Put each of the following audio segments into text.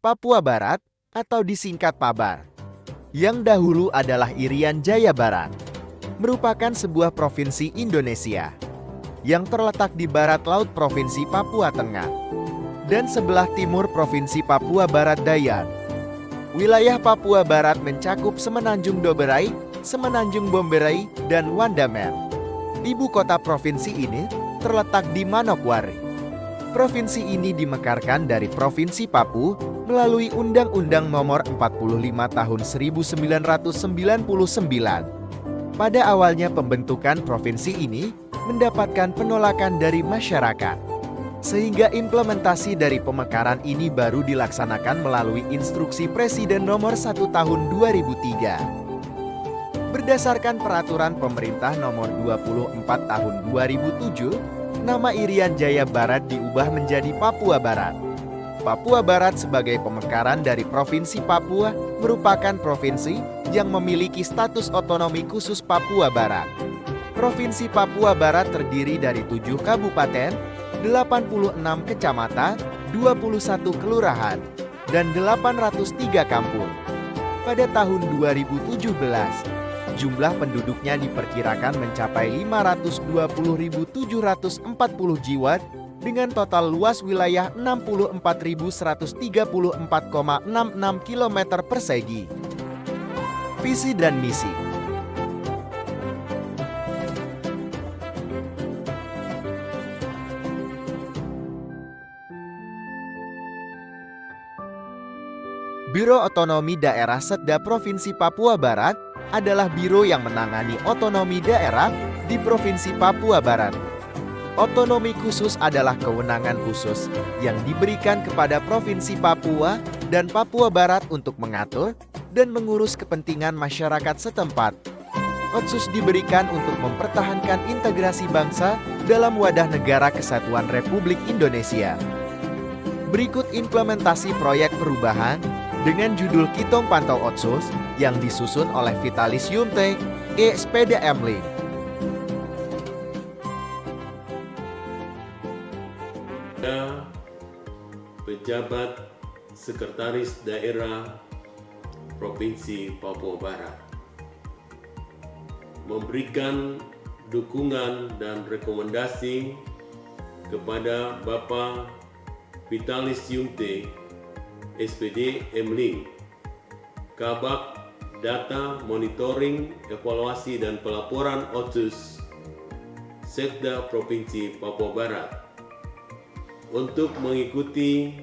Papua Barat, atau disingkat Pabar, yang dahulu adalah Irian Jaya Barat, merupakan sebuah provinsi Indonesia yang terletak di barat laut Provinsi Papua Tengah dan sebelah timur Provinsi Papua Barat Daya. Wilayah Papua Barat mencakup Semenanjung Doberai, Semenanjung Bomberai, dan Wandamen. Ibu kota provinsi ini terletak di Manokwari. Provinsi ini dimekarkan dari Provinsi Papua melalui Undang-Undang Nomor 45 Tahun 1999. Pada awalnya pembentukan provinsi ini mendapatkan penolakan dari masyarakat, sehingga implementasi dari pemekaran ini baru dilaksanakan melalui Instruksi Presiden Nomor 1 Tahun 2003. Berdasarkan Peraturan Pemerintah Nomor 24 Tahun 2007, nama Irian Jaya Barat diubah menjadi Papua Barat. Papua Barat sebagai pemekaran dari Provinsi Papua merupakan provinsi yang memiliki status otonomi khusus Papua Barat. Provinsi Papua Barat terdiri dari 7 kabupaten, 86 kecamatan, 21 kelurahan, dan 803 kampung. Pada tahun 2017, jumlah penduduknya diperkirakan mencapai 520.740 jiwa dengan total luas wilayah 64.134,66 km persegi. Visi dan misi. Biro Otonomi Daerah Setda Provinsi Papua Barat adalah biro yang menangani otonomi daerah di Provinsi Papua Barat. Otonomi khusus adalah kewenangan khusus yang diberikan kepada Provinsi Papua dan Papua Barat untuk mengatur dan mengurus kepentingan masyarakat setempat. Otsus diberikan untuk mempertahankan integrasi bangsa dalam wadah negara kesatuan Republik Indonesia. Berikut implementasi proyek perubahan dengan judul Kitong Pantau Otsus yang disusun oleh Vitalis Yumte, SPDM Link. Pejabat Sekretaris Daerah Provinsi Papua Barat memberikan dukungan dan rekomendasi kepada Bapak Vitalis Yumte, SPD Mlink, Kabak Data Monitoring, Evaluasi dan Pelaporan Otsus Setda Provinsi Papua Barat untuk mengikuti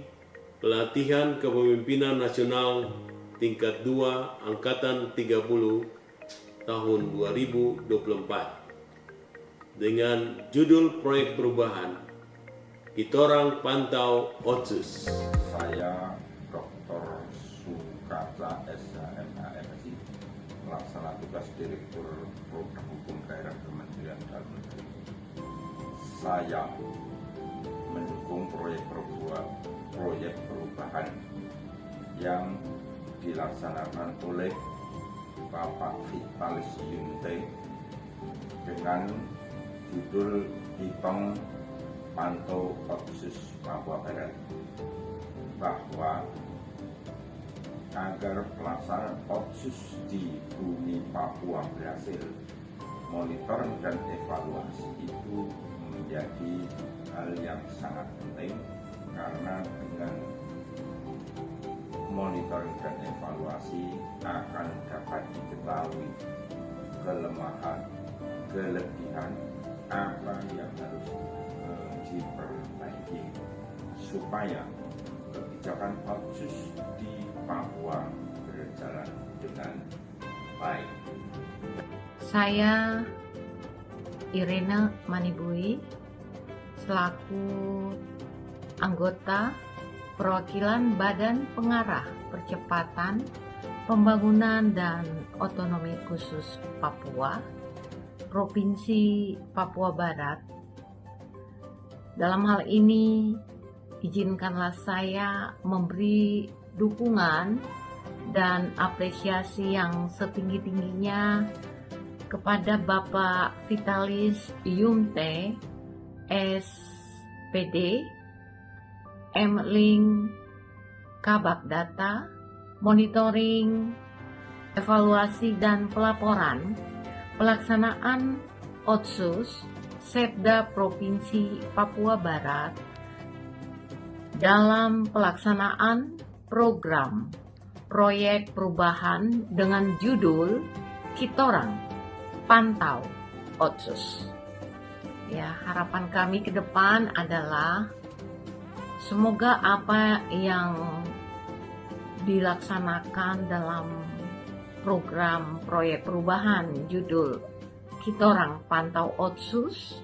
pelatihan kepemimpinan nasional tingkat 2 Angkatan 30 tahun 2024 dengan judul proyek perubahan Kitong Pantau Otsus. Saya Dr. Sukata SHMHMSI, pelaksana tugas Direktur Program Hukum Daerah Kementerian Dalam Negeri. Saya mendukung proyek perubahan yang dilaksanakan oleh Bapak Vitalis Yumte dengan judul Kitong Pantau Otsus Papua Barat, bahwa agar pelaksanaan Otsus di bumi Papua berhasil, monitor dan evaluasi itu menjadi hal yang sangat penting, karena dengan monitoring dan evaluasi akan dapat diketahui kelemahan, kelebihan, apa yang harus diperbaiki supaya kebijakan Otsus di Papua berjalan dengan baik. Saya Irina Manibui selaku anggota perwakilan Badan Pengarah Percepatan Pembangunan dan Otonomi Khusus Papua, Provinsi Papua Barat. Dalam hal ini, izinkanlah saya memberi dukungan dan apresiasi yang setinggi-tingginya kepada Bapak Vitalis Yumte, SPD Mlink, kabak data, monitoring, evaluasi dan pelaporan pelaksanaan Otsus Setda Provinsi Papua Barat dalam pelaksanaan program proyek perubahan dengan judul Kitorang Pantau Otsus. Ya, harapan kami ke depan adalah semoga apa yang dilaksanakan dalam program proyek perubahan judul Kitorang Pantau Otsus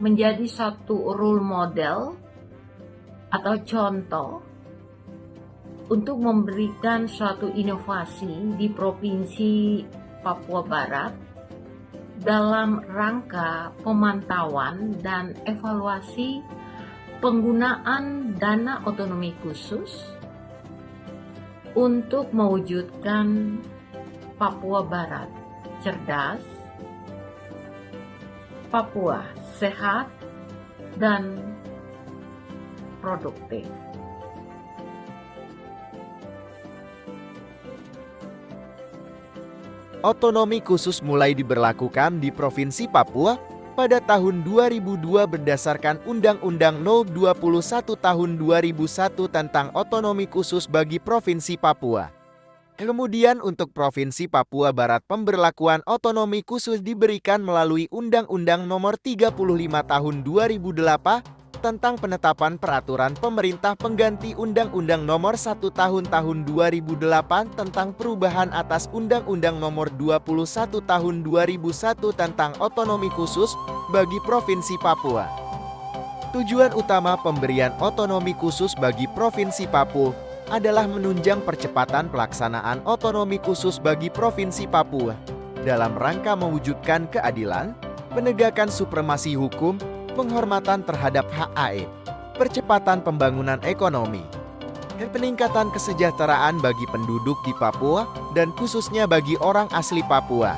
menjadi satu role model atau contoh untuk memberikan suatu inovasi di Provinsi Papua Barat dalam rangka pemantauan dan evaluasi penggunaan dana otonomi khusus untuk mewujudkan Papua Barat cerdas, Papua sehat, dan produktif. Otonomi khusus mulai diberlakukan di Provinsi Papua pada tahun 2002 berdasarkan Undang-Undang No. 21 Tahun 2001 tentang otonomi khusus bagi Provinsi Papua. Kemudian untuk Provinsi Papua Barat pemberlakuan otonomi khusus diberikan melalui Undang-Undang Nomor 35 Tahun 2008 tentang penetapan peraturan pemerintah pengganti Undang-Undang Nomor 1 Tahun 2008 tentang perubahan atas Undang-Undang Nomor 21 Tahun 2001 tentang otonomi khusus bagi Provinsi Papua. Tujuan utama pemberian otonomi khusus bagi Provinsi Papua adalah menunjang percepatan pelaksanaan otonomi khusus bagi Provinsi Papua dalam rangka mewujudkan keadilan, penegakan supremasi hukum, penghormatan terhadap HAE, percepatan pembangunan ekonomi, dan peningkatan kesejahteraan bagi penduduk di Papua dan khususnya bagi orang asli Papua.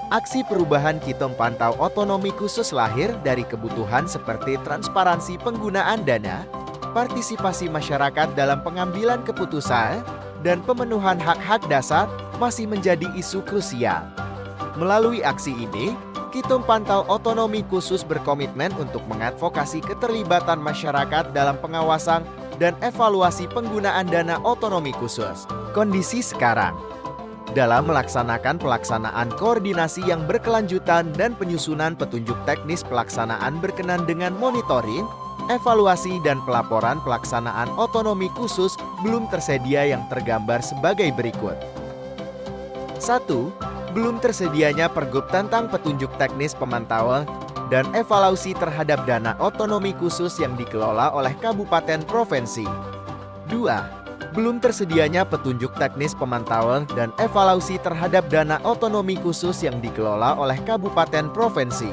Aksi perubahan Kitong Pantau Otonomi Khusus lahir dari kebutuhan seperti transparansi penggunaan dana, partisipasi masyarakat dalam pengambilan keputusan, dan pemenuhan hak-hak dasar masih menjadi isu krusial. Melalui aksi ini, Kitong Pantau Otonomi Khusus berkomitmen untuk mengadvokasi keterlibatan masyarakat dalam pengawasan dan evaluasi penggunaan dana otonomi khusus. Kondisi sekarang dalam melaksanakan pelaksanaan koordinasi yang berkelanjutan dan penyusunan petunjuk teknis pelaksanaan berkenan dengan monitoring, evaluasi dan pelaporan pelaksanaan otonomi khusus belum tersedia yang tergambar sebagai berikut. 1. Belum tersedianya pergub tentang petunjuk teknis pemantauan dan evaluasi terhadap dana otonomi khusus yang dikelola oleh kabupaten provinsi. 2. Belum tersedianya petunjuk teknis pemantauan dan evaluasi terhadap dana otonomi khusus yang dikelola oleh kabupaten provinsi.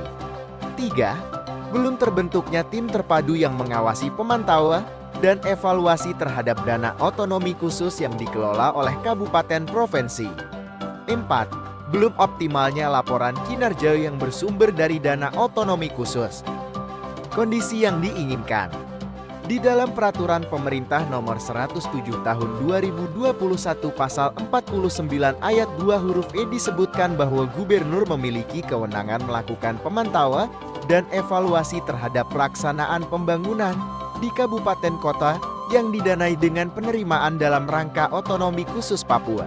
3. Belum terbentuknya tim terpadu yang mengawasi pemantauan dan evaluasi terhadap dana otonomi khusus yang dikelola oleh kabupaten provinsi. 4. Belum optimalnya laporan kinerja yang bersumber dari dana otonomi khusus. Kondisi yang diinginkan. Di dalam Peraturan Pemerintah Nomor 107 Tahun 2021 Pasal 49 Ayat 2 huruf E disebutkan bahwa Gubernur memiliki kewenangan melakukan pemantauan dan evaluasi terhadap pelaksanaan pembangunan di kabupaten kota yang didanai dengan penerimaan dalam rangka otonomi khusus Papua.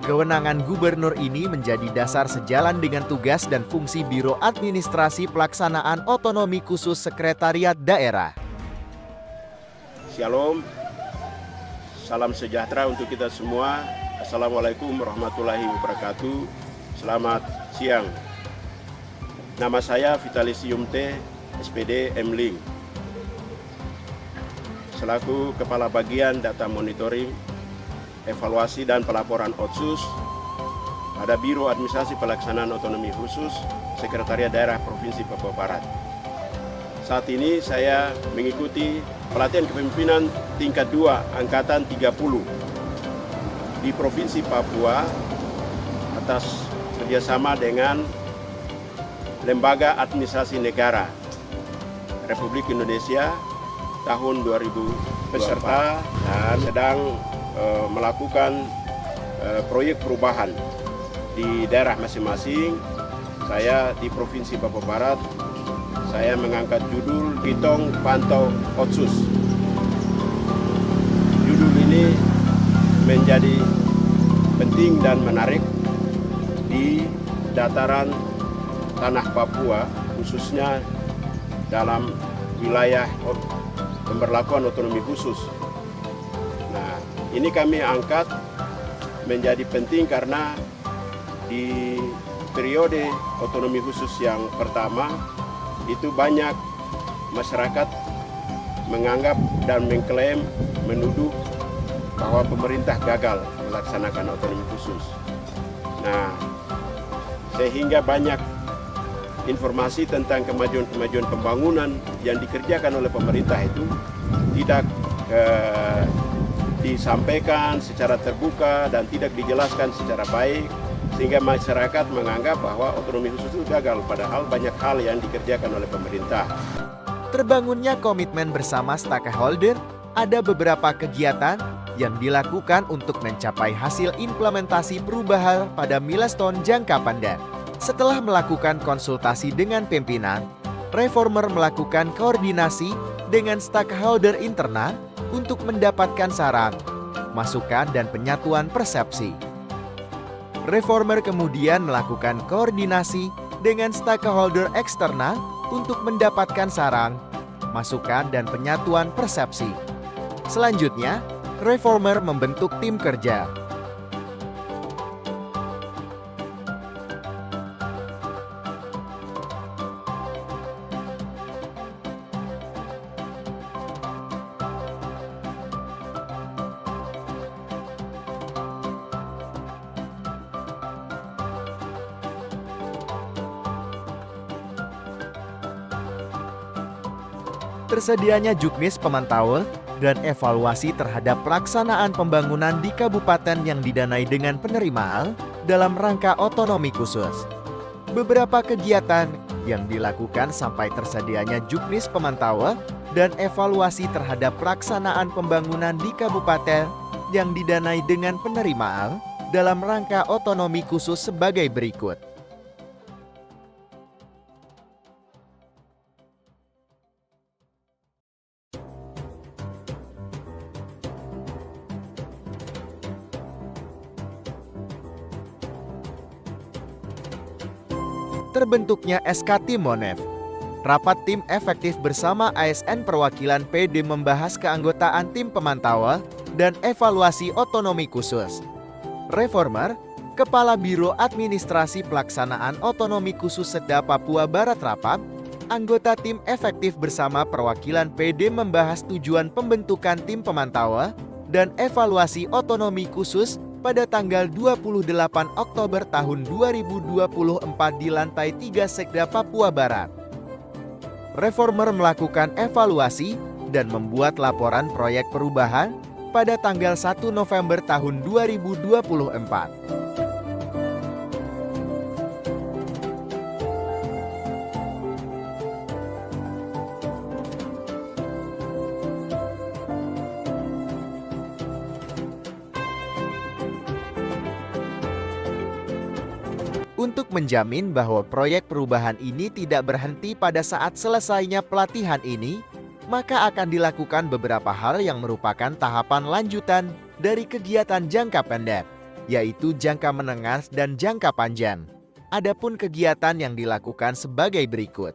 Kewenangan gubernur ini menjadi dasar sejalan dengan tugas dan fungsi Biro Administrasi Pelaksanaan Otonomi Khusus Sekretariat Daerah. Shalom, salam sejahtera untuk kita semua. Assalamualaikum warahmatullahi wabarakatuh. Selamat siang. Nama saya Vitalis Yumte, SPD Mling, selaku Kepala Bagian Data Monitoring, Evaluasi dan Pelaporan Otsus pada Biro Administrasi Pelaksanaan Otonomi Khusus Sekretariat Daerah Provinsi Papua Barat. Saat ini saya mengikuti pelatihan kepemimpinan tingkat 2 Angkatan 30 di Provinsi Papua atas kerjasama dengan Lembaga Administrasi Negara Republik Indonesia tahun 2016. peserta dan sedang melakukan proyek perubahan di daerah masing-masing. Saya di Provinsi Papua Barat, saya mengangkat judul Kitong Pantau Otsus. Judul ini menjadi penting dan menarik di dataran tanah Papua, khususnya dalam wilayah pemberlakuan otonomi khusus. Nah, ini kami angkat menjadi penting karena di periode otonomi khusus yang pertama itu banyak masyarakat menganggap dan mengklaim, menuduh bahwa pemerintah gagal melaksanakan otonomi khusus. Nah, sehingga banyak informasi tentang kemajuan-kemajuan pembangunan yang dikerjakan oleh pemerintah itu tidak disampaikan secara terbuka dan tidak dijelaskan secara baik, sehingga masyarakat menganggap bahwa otonomi khusus itu gagal, padahal banyak hal yang dikerjakan oleh pemerintah. Terbangunnya komitmen bersama stakeholder, ada beberapa kegiatan yang dilakukan untuk mencapai hasil implementasi perubahan pada milestone jangka panjang. Setelah melakukan konsultasi dengan pimpinan, Reformer melakukan koordinasi dengan stakeholder internal untuk mendapatkan saran, masukan, dan penyatuan persepsi. Reformer kemudian melakukan koordinasi dengan stakeholder eksternal untuk mendapatkan saran, masukan, dan penyatuan persepsi. Selanjutnya, Reformer membentuk tim kerja. Tersedianya juknis pemantauan dan evaluasi terhadap pelaksanaan pembangunan di kabupaten yang didanai dengan penerimaan dalam rangka otonomi khusus. Beberapa kegiatan yang dilakukan sampai tersedianya juknis pemantauan dan evaluasi terhadap pelaksanaan pembangunan di kabupaten yang didanai dengan penerimaan dalam rangka otonomi khusus sebagai berikut. Terbentuknya SK Tim Monef. Rapat tim efektif bersama ASN perwakilan PD membahas keanggotaan tim pemantauan dan evaluasi otonomi khusus. Reformer, Kepala Biro Administrasi Pelaksanaan Otonomi Khusus Sedda Papua Barat rapat, anggota tim efektif bersama perwakilan PD membahas tujuan pembentukan tim pemantauan dan evaluasi otonomi khusus pada tanggal 28 Oktober tahun 2024 di lantai 3 Sekda Papua Barat. Reformer melakukan evaluasi dan membuat laporan proyek perubahan pada tanggal 1 November tahun 2024. Untuk menjamin bahwa proyek perubahan ini tidak berhenti pada saat selesainya pelatihan ini, maka akan dilakukan beberapa hal yang merupakan tahapan lanjutan dari kegiatan jangka pendek, yaitu jangka menengah dan jangka panjang. Adapun kegiatan yang dilakukan sebagai berikut.